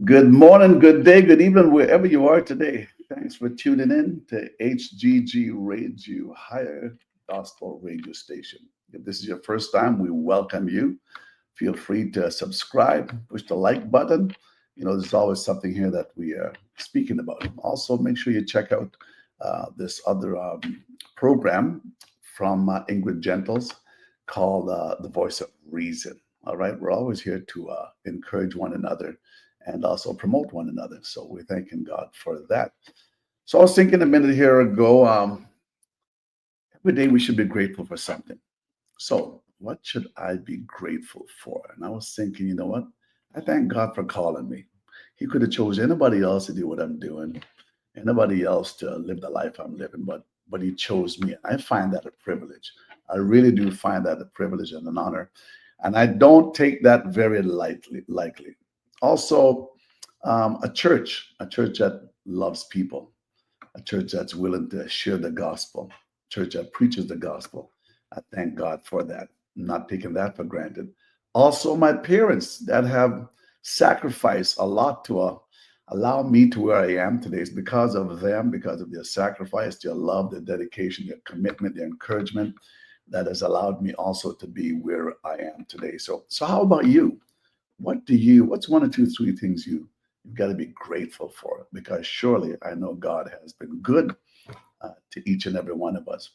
Good morning, good day, good evening, wherever you are today. Thanks for tuning in to HGG Radio, Higher Gospel Radio Station. If this is your first time, we welcome you. Feel free to subscribe, push the like button. You know, there's always something here that we are speaking about. Also, make sure you check out this other program from Ingrid Gentles called The Voice of Reason. All right, we're always here to encourage one another and also promote one another. So we're thanking God for that. So I was thinking a minute here ago, every day we should be grateful for something. So what should I be grateful for? And I was thinking, you know what? I thank God for calling me. He could have chose anybody else to do what I'm doing, anybody else to live the life I'm living, but he chose me. I find that a privilege. I really do find that a privilege and an honor. And I don't take that very lightly. Also, a church that loves people, a church that's willing to share the gospel, a church that preaches the gospel. I thank God for that. I'm not taking that for granted. Also, my parents that have sacrificed a lot to allow me to where I am today. It's because of them, because of their sacrifice, their love, their dedication, their commitment, their encouragement that has allowed me also to be where I am today. So how about you? What's one or two, three things you've got to be grateful for? Because surely I know God has been good to each and every one of us.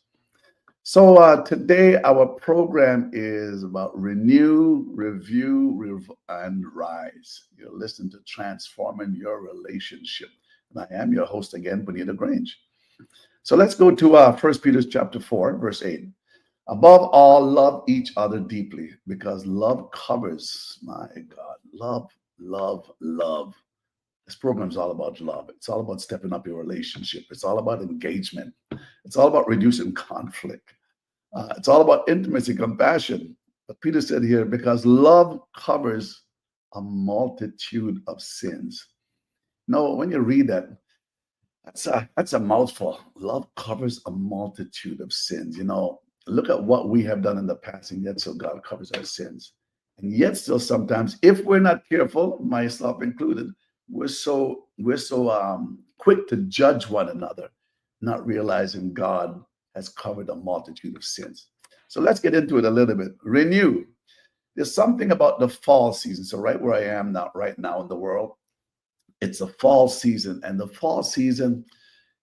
So today our program is about renew, review, and rise. You're listening to Transforming Your Relationship. And I am your host again, Bonita Grange. So let's go to 1 Peter chapter 4, verse 8. Above all, love each other deeply, because love covers, my God, love. This program is all about love. It's all about stepping up your relationship. It's all about engagement. It's all about reducing conflict. It's all about intimacy, compassion. But Peter said here, because love covers a multitude of sins. No, when you read that, that's a mouthful. Love covers a multitude of sins. You know, look at what we have done in the past, and yet still God covers our sins. And yet still sometimes, if we're not careful, myself included, we're so quick to judge one another, not realizing God has covered a multitude of sins. So let's get into it a little bit. Renew. There's something about the fall season. So right where I am now, right now in the world, it's a fall season, and the fall season,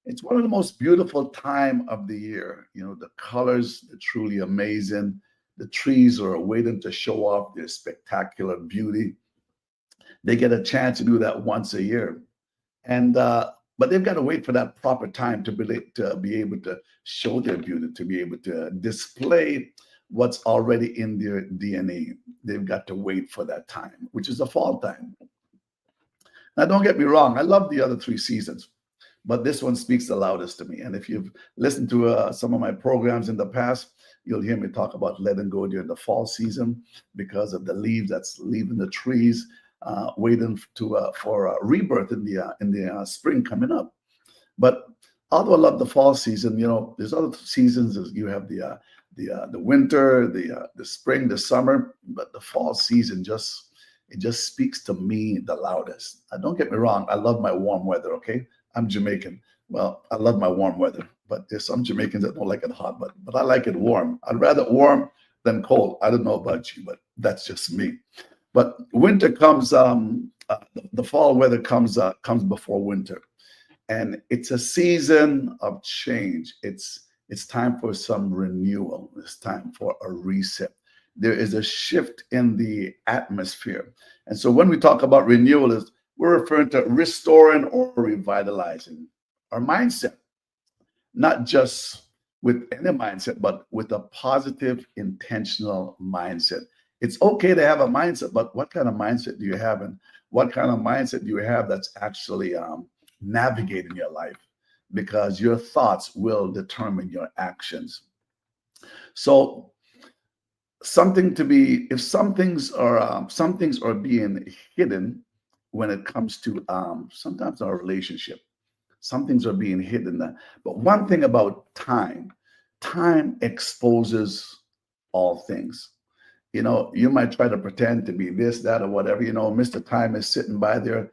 it's one of the most beautiful time of the year. You know, the colors are truly amazing. The trees are waiting to show off their spectacular beauty. They get a chance to do that once a year, and but they've got to wait for that proper time to be able to show their beauty, to be able to display what's already in their DNA. They've got to wait for that time, which is the fall time. Now, don't get me wrong, I love the other three seasons, but this one speaks the loudest to me. And if you've listened to some of my programs in the past, you'll hear me talk about letting go during the fall season because of the leaves that's leaving the trees, waiting for rebirth in the spring coming up. But although I love the fall season, you know, there's other seasons. You have the winter, the spring, the summer, but the fall season just speaks to me the loudest. Don't get me wrong, I love my warm weather. Okay, I'm Jamaican. Well, I love my warm weather, but there's some Jamaicans that don't like it hot, but I like it warm. I'd rather warm than cold. I don't know about you, but that's just me. But winter comes, the fall weather comes before winter, and it's a season of change. It's time for some renewal. It's time for a reset. There is a shift in the atmosphere, and so when we talk about renewal, we're referring to restoring or revitalizing our mindset, not just with any mindset, but with a positive, intentional mindset. It's okay to have a mindset, but what kind of mindset do you have? And what kind of mindset do you have that's actually navigating your life? because your thoughts will determine your actions. So something to be, if some things are being hidden when it comes to sometimes our relationship, some things are being hidden. But one thing about time, time exposes all things. You know, you might try to pretend to be this, that, or whatever. You know, Mr. Time is sitting by there.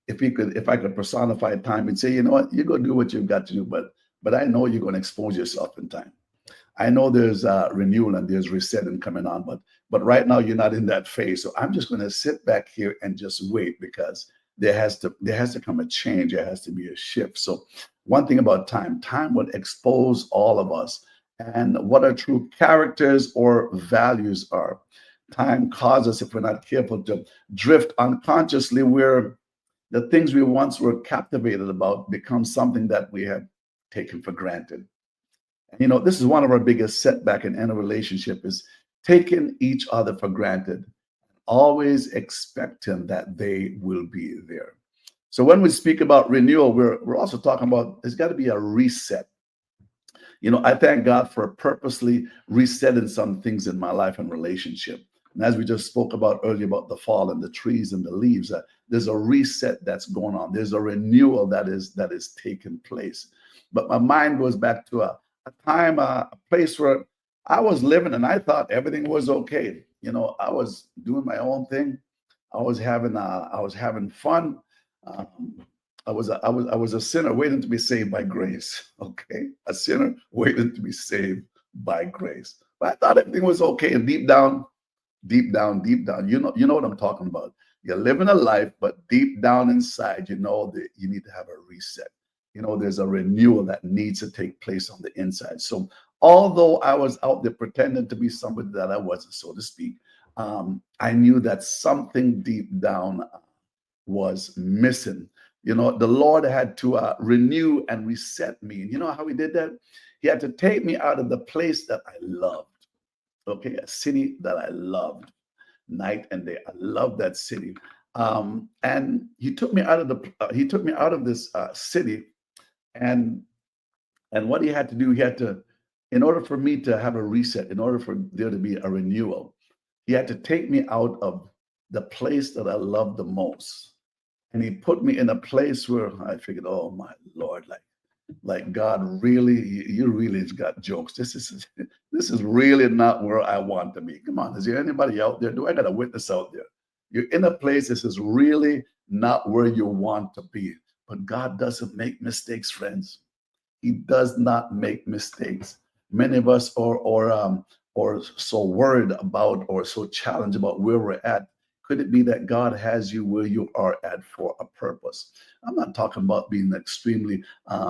If I could personify time and say, you know what, you go do what you've got to do, but I know you're going to expose yourself in time. I know there's renewal and there's resetting coming on, but right now you're not in that phase. So I'm just going to sit back here and just wait, because there has to come a change. There has to be a shift. So one thing about time, time will expose all of us and what our true characters or values are. Time causes us, if we're not careful, to drift unconsciously where the things we once were captivated about become something that we have taken for granted. You know, this is one of our biggest setback in any relationship, is taking each other for granted, always expecting that they will be there. So when we speak about renewal, we're also talking about there's got to be a reset. You know, I thank God for purposely resetting some things in my life and relationship. And as we just spoke about earlier about the fall and the trees and the leaves, there's a reset that's going on. There's a renewal that is taking place. But my mind goes back to a time, a place where I was living and I thought everything was okay. You know, I was doing my own thing. I was having fun. Um, I was a sinner waiting to be saved by grace. Okay, a sinner waiting to be saved by grace. But I thought everything was okay, and deep down, you know what I'm talking about. You're living a life, but deep down inside, you know that you need to have a reset. You know, there's a renewal that needs to take place on the inside. So although I was out there pretending to be somebody that I wasn't, so to speak, I knew that something deep down was missing. You know, the Lord had to renew and reset me. And you know how he did that? He had to take me out of the place that I loved. Okay, a city that I loved night and day. I loved that city. And he took me out of this city, and what he had to do, in order for me to have a reset, in order for there to be a renewal, he had to take me out of the place that I loved the most. And he put me in a place where I figured, oh my Lord, like God really, you really got jokes. This is really not where I want to be. Come on, is there anybody out there? Do I got a witness out there? You're in a place, this is really not where you want to be. But God doesn't make mistakes, friends. He does not make mistakes. Many of us are so worried about or so challenged about where we're at. Could it be that God has you where you are at for a purpose? I'm not talking about being extremely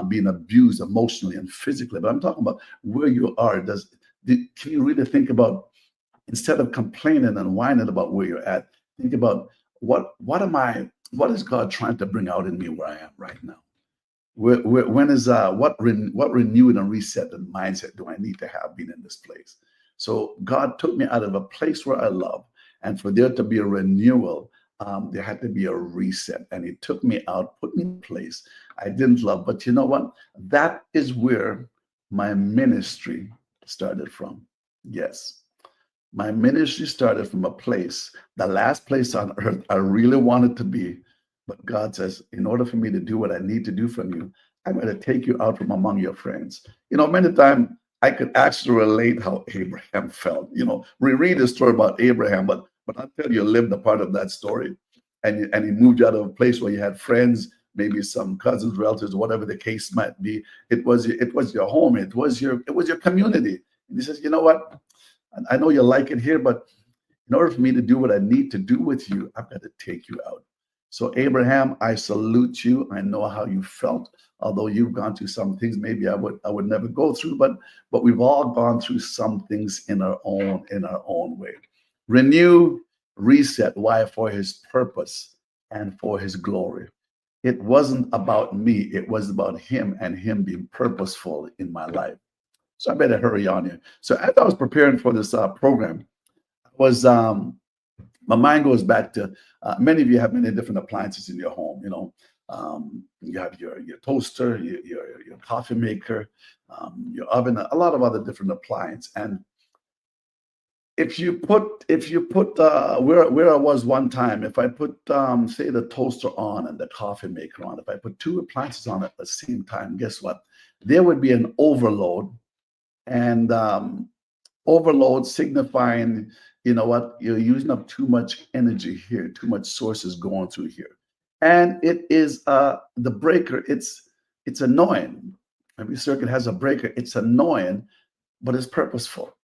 being abused emotionally and physically, but I'm talking about where you are. Can you really think about, instead of complaining and whining about where you're at, think about what is God trying to bring out in me where I am right now? When is what renewed and reset and mindset do I need to have being in this place? So God took me out of a place where I love, and for there to be a renewal, there had to be a reset. And He took me out, put me in a place I didn't love. But you know what? That is where my ministry started from. Yes, my ministry started from a place, the last place on earth I really wanted to be. But God says, in order for me to do what I need to do from you, I'm going to take you out from among your friends. You know, many times I could actually relate how Abraham felt. You know, we read the story about Abraham, but I tell you, lived a part of that story. And he moved you out of a place where you had friends, maybe some cousins, relatives, whatever the case might be. It was your home. It was your community. And he says, you know what? I know you like it here, but in order for me to do what I need to do with you, I've got to take you out. So Abraham, I salute you. I know how you felt, although you've gone through some things maybe I would never go through, but we've all gone through some things in our own way. Renew, reset. Why? For His purpose and for His glory. It wasn't about me. It was about Him and Him being purposeful in my life. So I better hurry on here. So as I was preparing for this program, I was my mind goes back to many of you have many different appliances in your home. You know, You have your toaster, your coffee maker, your oven, a lot of other different appliances. And if you put where I was one time, if I put say the toaster on and the coffee maker on, if I put two appliances on at the same time, guess what? There would be an overload, and overload signifying, you know what, you're using up too much energy here, too much sources going through here. And it is the breaker, it's annoying. Every circuit has a breaker. It's annoying, but it's purposeful.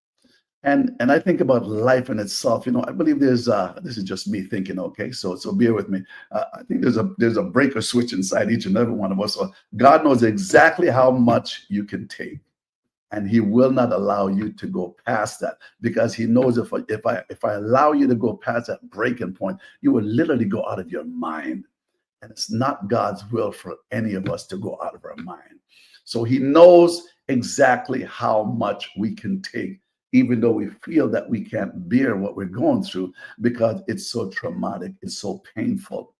And I think about life in itself. I believe there's this is just me thinking, okay, so bear with me. I think there's a breaker switch inside each and every one of us. So God knows exactly how much you can take, and He will not allow you to go past that, because He knows if I allow you to go past that breaking point, you will literally go out of your mind. And it's not God's will for any of us to go out of our mind. So He knows exactly how much we can take, even though we feel that we can't bear what we're going through, because it's so traumatic, it's so painful.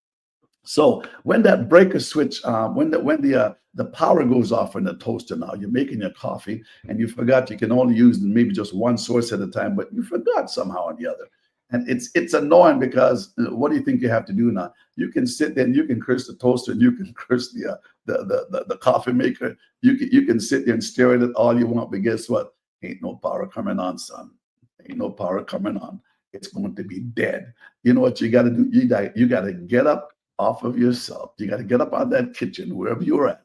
So when that breaker switch, when the power goes off in the toaster, now you're making your coffee and you forgot you can only use maybe just one source at a time, but you forgot somehow or the other. And it's annoying, because what do you think you have to do now? You can sit there and you can curse the toaster, and you can curse the coffee maker. You can sit there and stare at it all you want, but guess what? Ain't no power coming on, son. Ain't no power coming on. It's going to be dead. You know what you got to do? You got to get up off of yourself. You got to get up out of that kitchen, wherever you're at.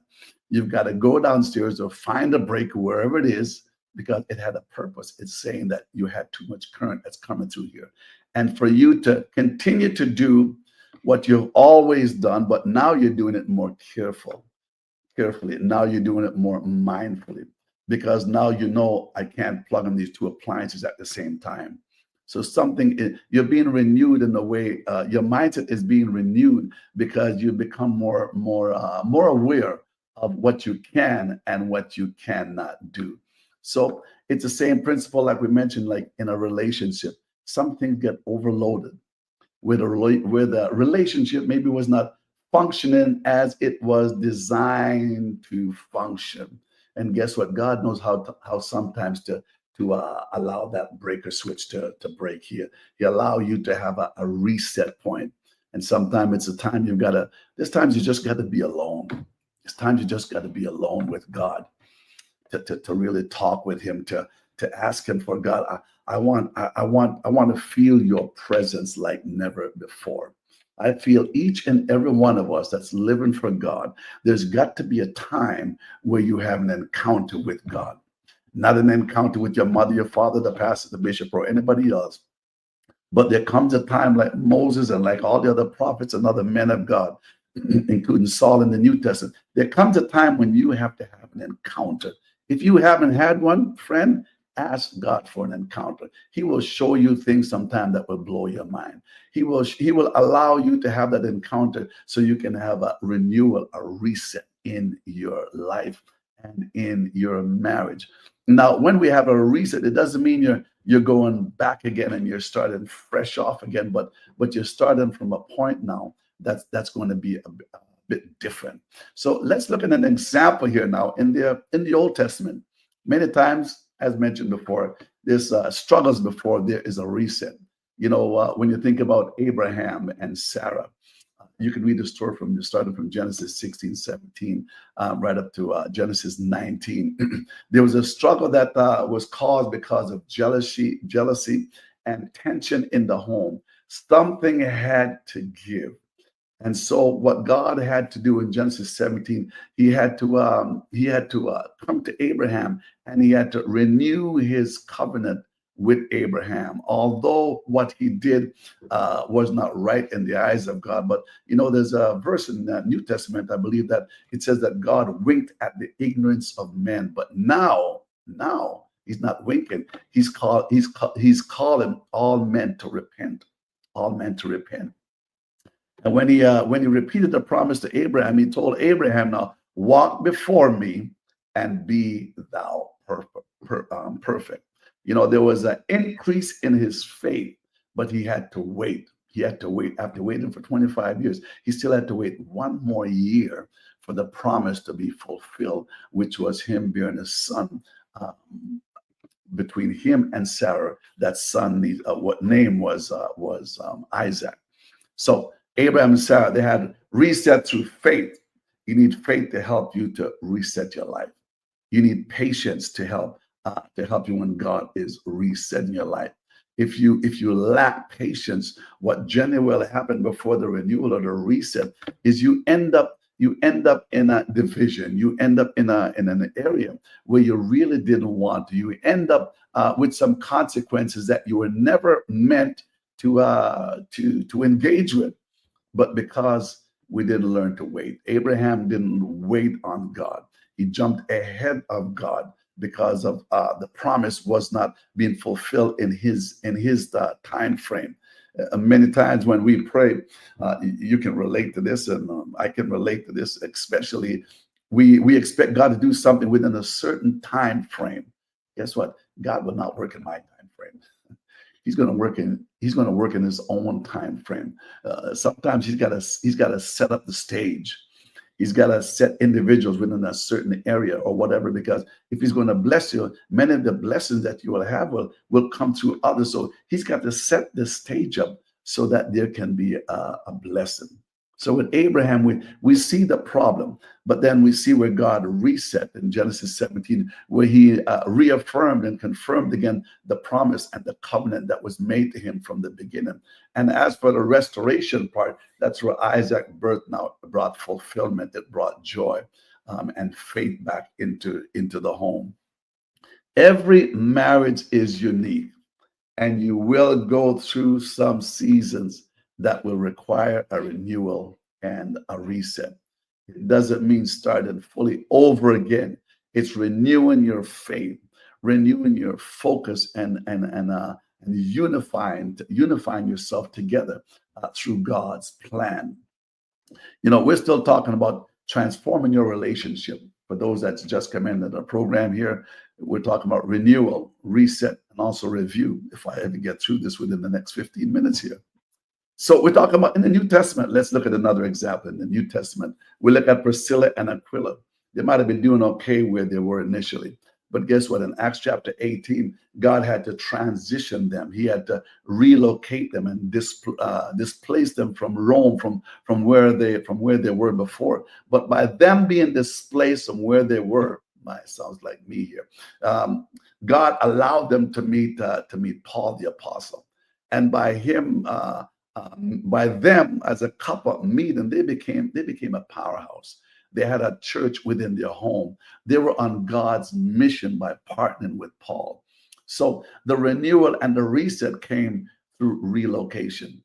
You've got to go downstairs or find a breaker, wherever it is, because it had a purpose. It's saying that you had too much current that's coming through here. And for you to continue to do what you've always done, but now you're doing it more carefully. Now you're doing it more mindfully, because now I can't plug in these two appliances at the same time. So you're being renewed in the way, your mindset is being renewed, because you become more aware of what you can and what you cannot do. So it's the same principle like we mentioned, like in a relationship. Some things get overloaded, where the relationship maybe was not functioning as it was designed to function. And guess what? God knows how sometimes to allow that breaker switch to break here. He allow you to have a reset point. And sometimes it's a time there's times you just got to be alone. There's times you just got to be alone with God, to really talk with Him, to ask Him for God. I want to feel your presence like never before. I feel each and every one of us that's living for God, there's got to be a time where you have an encounter with God. Not an encounter with your mother, your father, the pastor, the bishop, or anybody else. But there comes a time, like Moses and like all the other prophets and other men of God, including Saul in the New Testament, there comes a time when you have to have an encounter. If you haven't had one, friend, ask God for an encounter. He will show you things sometime that will blow your mind. He will allow you to have that encounter so you can have a renewal, a reset in your life and in your marriage. Now, when we have a reset, it doesn't mean you're going back again and you're starting fresh off again, but you're starting from a point now that's going to be a bit different. So let's look at an example here now in the Old Testament. Many times, as mentioned before, there's struggles before there is a reset. When you think about Abraham and Sarah, you can read the story starting from Genesis 16, 17, right up to Genesis 19. There was a struggle that was caused because of jealousy and tension in the home. Something had to give. And so what God had to do in Genesis 17, he had to come to Abraham, and he had to renew his covenant with Abraham. Although what he did was not right in the eyes of God. But there's a verse in the New Testament, I believe, that it says that God winked at the ignorance of men. But now he's not winking. He's calling all men to repent. All men to repent. And when he repeated the promise to Abraham, he told Abraham, now walk before me and be thou perfect. There was an increase in his faith, but he had to wait. He had to wait. After waiting for 25 years, he still had to wait one more year for the promise to be fulfilled, which was him bearing a son. Between him and Sarah, that son, what name was Isaac. So Abraham and Sarah, they had reset through faith. You need faith to help you to reset your life. You need patience to help you when God is resetting your life. If you lack patience, what generally will happen before the renewal or the reset is you end up in a division. You end up in an area where you really didn't want to. You end up with some consequences that you were never meant to engage with. But because we didn't learn to wait, Abraham didn't wait on God. He jumped ahead of God because of the promise was not being fulfilled in his time frame. Many times when we pray, you can relate to this, and I can relate to this. Especially, we expect God to do something within a certain time frame. Guess what? God will not work in my time frame. He's going to work in his own time frame. Sometimes he's got to set up the stage. He's got to set individuals within a certain area or whatever, because if he's going to bless you, many of the blessings that you will have will come through others. So he's got to set the stage up so that there can be a blessing. So with Abraham, we see the problem, but then we see where God reset in Genesis 17, where he reaffirmed and confirmed again the promise and the covenant that was made to him from the beginning. And as for the restoration part, that's where Isaac birth now brought fulfillment. It brought joy and faith back into the home. Every marriage is unique, and you will go through some seasons that will require a renewal and a reset. It doesn't mean starting fully over again. It's renewing your faith, renewing your focus, and unifying yourself together through God's plan. We're still talking about transforming your relationship. For those that's just come into the program here, we're talking about renewal, reset, and also review, if I ever get through this within the next 15 minutes here. So we're talking about in the New Testament. Let's look at another example in the New Testament. We look at Priscilla and Aquila. They might have been doing okay where they were initially. But guess what? In Acts chapter 18, God had to transition them. He had to relocate them and displace them from Rome, from where they were before. But by them being displaced from where they were, sounds like me here. God allowed them to meet Paul the apostle, and by them as a couple meeting, they became a powerhouse. They had a church within their home. They were on God's mission by partnering with Paul. So the renewal and the reset came through relocation.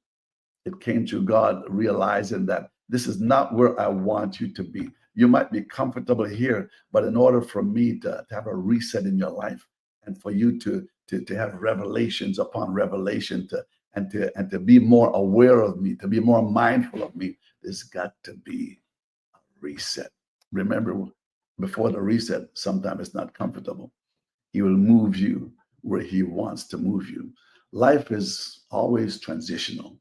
It came through God realizing that this is not where I want you to be. You might be comfortable here, but in order for me to have a reset in your life, and for you to have revelations upon revelation, and to be more aware of me, to be more mindful of me, there's got to be a reset. Remember, before the reset, sometimes it's not comfortable. He will move you where he wants to move you. Life is always transitional.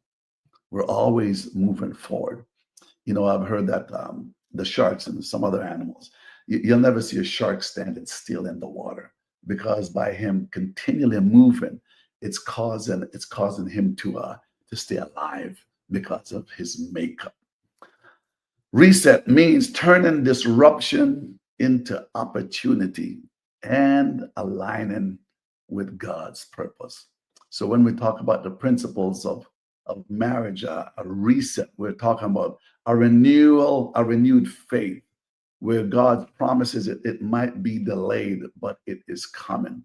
We're always moving forward. I've heard that the sharks and some other animals, you'll never see a shark standing still in the water, because by him continually moving, it's causing him to stay alive because of his makeup. Reset means turning disruption into opportunity and aligning with God's purpose. So when we talk about the principles of marriage, a reset, we're talking about a renewal, a renewed faith, where God promises it might be delayed, but it is coming.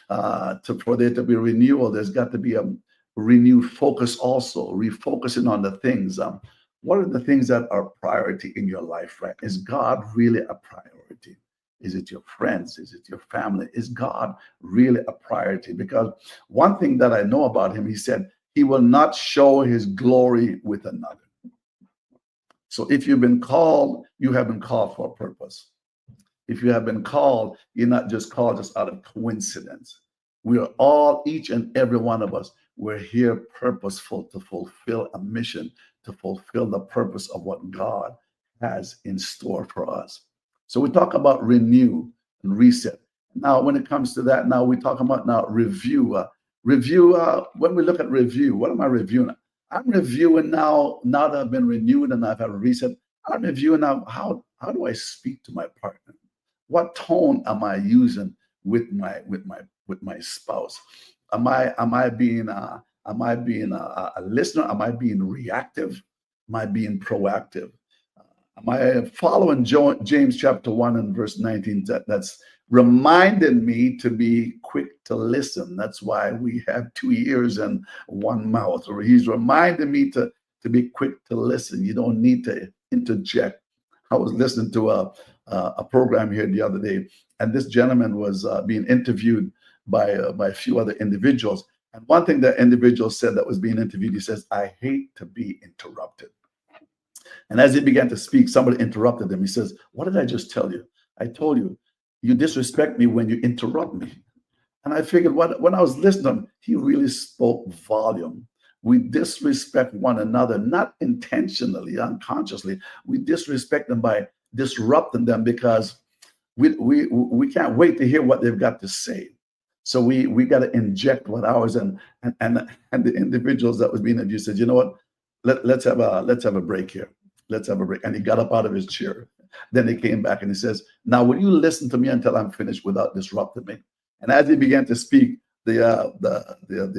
For there to be renewal, there's got to be a renewed focus also, refocusing on the things. What are the things that are priority in your life, right? Is God really a priority? Is it your friends? Is it your family? Is God really a priority? Because one thing that I know about him, he said, he will not show his glory with another. So if you've been called, you have been called for a purpose. If you have been called, you're not just called just out of coincidence. We are all, each and every one of us, We're here purposeful to fulfill a mission, to fulfill the purpose of what God has in store for us. So we talk about renew and reset. Now, when it comes to that, now we talk about now review. When we look at review, what am I reviewing? I'm reviewing now that I've been renewed and I've had a reset. I'm reviewing now how do I speak to my partner? What tone am I using with my spouse? Am I being a listener? Am I being reactive? Am I being proactive? Am I following James chapter 1 and verse 19? That's reminding me to be quick to listen. That's why we have 2 ears and one mouth. Or he's reminding me to be quick to listen. You don't need to interject. I was listening to a program here the other day, and this gentleman was being interviewed by a few other individuals. And one thing that individual said that was being interviewed, he says, "I hate to be interrupted." And as he began to speak, somebody interrupted him. He says, "What did I just tell you? I told you, you disrespect me when you interrupt me." And I figured when I was listening, he really spoke volume. We disrespect one another, not intentionally, unconsciously. We disrespect them by disrupting them because we can't wait to hear what they've got to say. So we got to inject what ours and the individuals that was being interviewed said, "You know what? Let's have a break here. Let's have a break." And he got up out of his chair. Then he came back and he says, "Now, will you listen to me until I'm finished without disrupting me?" And as he began to speak, the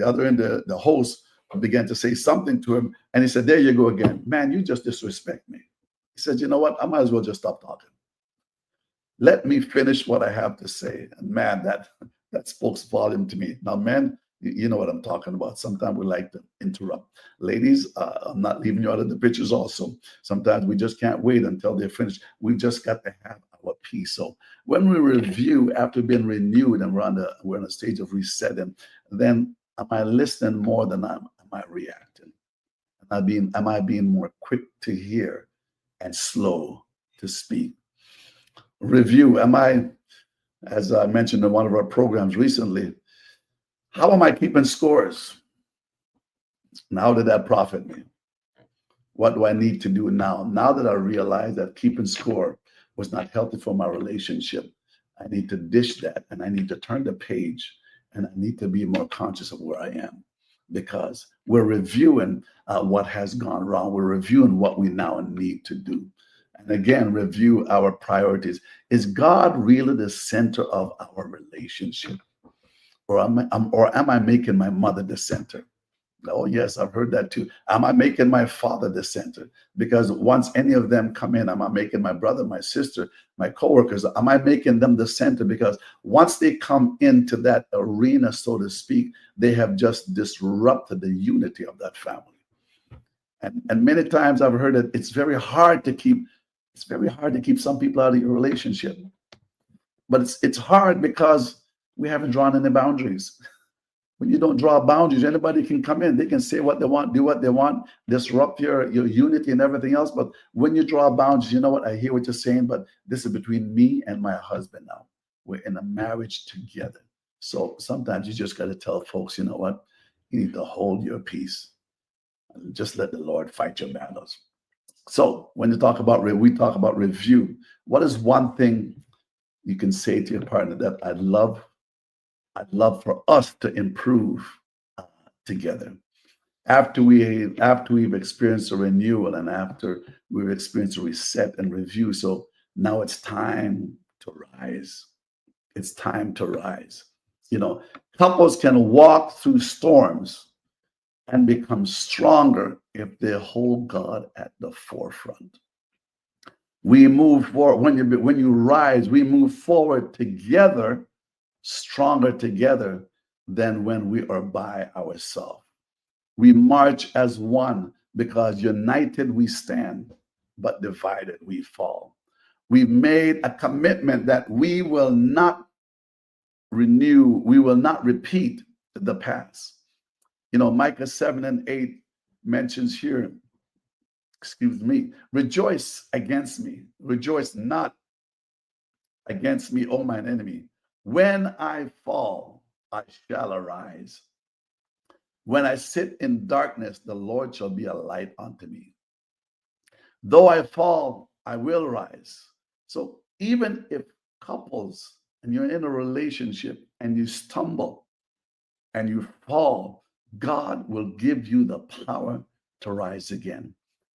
other end, the host began to say something to him, and he said, "There you go again, man. You just disrespect me." He said, "You know what? I might as well just stop talking. Let me finish what I have to say." And man, that spoke volume to me. Now, men, you know what I'm talking about. Sometimes we like to interrupt. Ladies, I'm not leaving you out of the pictures also. Sometimes we just can't wait until they're finished. We just got to have our peace. So when we review after being renewed and we're on a stage of resetting, then am I listening more than am I reacting? Am I being more quick to hear and slow to speak? Review. As I mentioned in one of our programs recently, how am I keeping scores? And how did that profit me? What do I need to do now? Now that I realize that keeping score was not healthy for my relationship, I need to dish that and I need to turn the page and I need to be more conscious of where I am because we're reviewing what has gone wrong. We're reviewing what we now need to do. And again, review our priorities. Is God really the center of our relationship? Or am I making my mother the center? Oh, yes, I've heard that too. Am I making my father the center? Because once any of them come in, am I making my brother, my sister, my coworkers, am I making them the center? Because once they come into that arena, so to speak, they have just disrupted the unity of that family. And many times I've heard that it's very hard to keep some people out of your relationship. But it's hard because we haven't drawn any boundaries. When you don't draw boundaries, anybody can come in. They can say what they want, do what they want, disrupt your unity and everything else. But when you draw boundaries, you know what? I hear what you're saying, but this is between me and my husband now. We're in a marriage together. So sometimes you just got to tell folks, you know what? You need to hold your peace and just let the Lord fight your battles. So when we talk about review, what is one thing you can say to your partner that I'd love for us to improve together after we've experienced a renewal and after we've experienced a reset and review. So now it's time to rise. It's time to rise. You know, couples can walk through storms and become stronger if they hold God at the forefront. We move forward when you rise. We move forward together, stronger together than when we are by ourselves. We march as one because united we stand, but divided we fall. We've made a commitment that we will not we will not repeat the past. You know, Micah 7 and 8 mentions here, excuse me, rejoice against me, rejoice not against me, O mine enemy. When I fall, I shall arise. When I sit in darkness, the Lord shall be a light unto me. Though I fall, I will rise. So even if couples and you're in a relationship and you stumble and you fall, God will give you the power to rise again.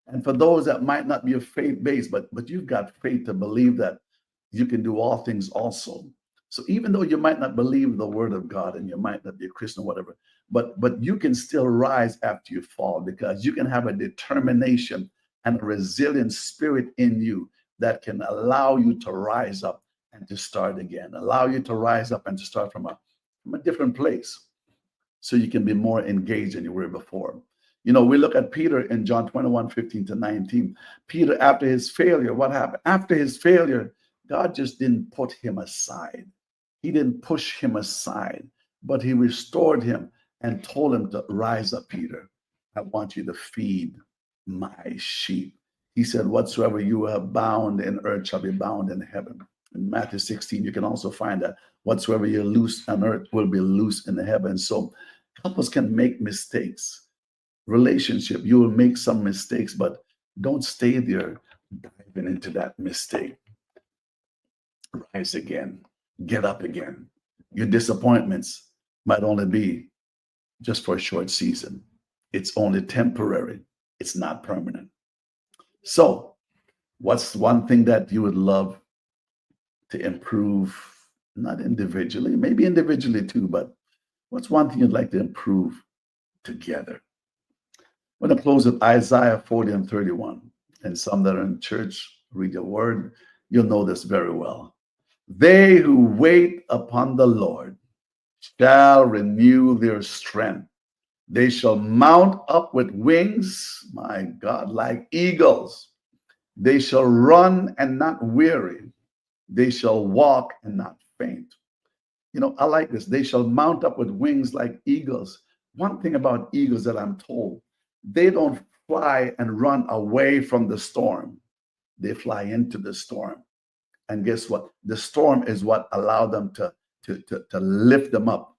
And for those that might not be a faith-based, but you've got faith to believe that you can do all things also. So even though you might not believe the word of God and you might not be a Christian or whatever, but you can still rise after you fall, because you can have a determination and a resilient spirit in you that can allow you to rise up and to start again, allow you to rise up and to start from a different place, so you can be more engaged than you were before. You know, we look at Peter in John 21:15-19. Peter, after his failure, what happened? After his failure, God just didn't put him aside. He didn't push him aside, but he restored him and told him to rise up, Peter. I want you to feed my sheep. He said, whatsoever you have bound in earth shall be bound in heaven. In Matthew 16, you can also find that whatsoever you loose on earth will be loose in the heavens. So couples can make mistakes. Relationship, you will make some mistakes, but don't stay there diving into that mistake. Rise again, get up again. Your disappointments might only be just for a short season. It's only temporary. It's not permanent. So what's one thing that you would love to improve, not individually, maybe individually too, but what's one thing you'd like to improve together? I'm going to close with Isaiah 40:31. And some that are in church, read your word, you'll know this very well. They who wait upon the Lord shall renew their strength. They shall mount up with wings, my God, like eagles. They shall run and not weary. They shall walk and not faint. You know, I like this. They shall mount up with wings like eagles. One thing about eagles that I'm told, they don't fly and run away from the storm. They fly into the storm. And guess what? The storm is what allowed them to lift them up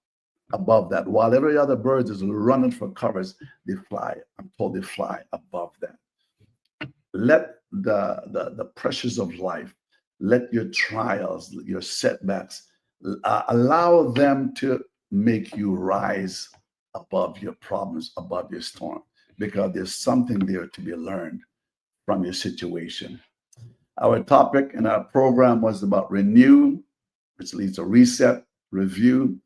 above that. While every other bird is running for covers, they fly. I'm told they fly above that. Let the pressures of life, let your trials, your setbacks, allow them to make you rise above your problems, above your storm, because there's something there to be learned from your situation. Our topic in our program was about renew, which leads to reset, review,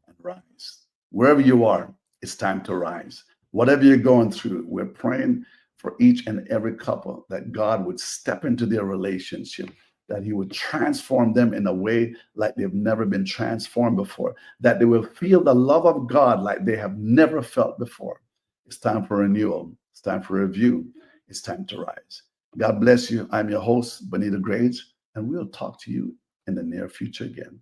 and rise. Wherever you are, it's time to rise. Whatever you're going through, we're praying for each and every couple that God would step into their relationship, that he would transform them in a way like they've never been transformed before, that they will feel the love of God like they have never felt before. It's time for renewal. It's time for review. It's time to rise. God bless you. I'm your host, Benita Grades, and we'll talk to you in the near future again.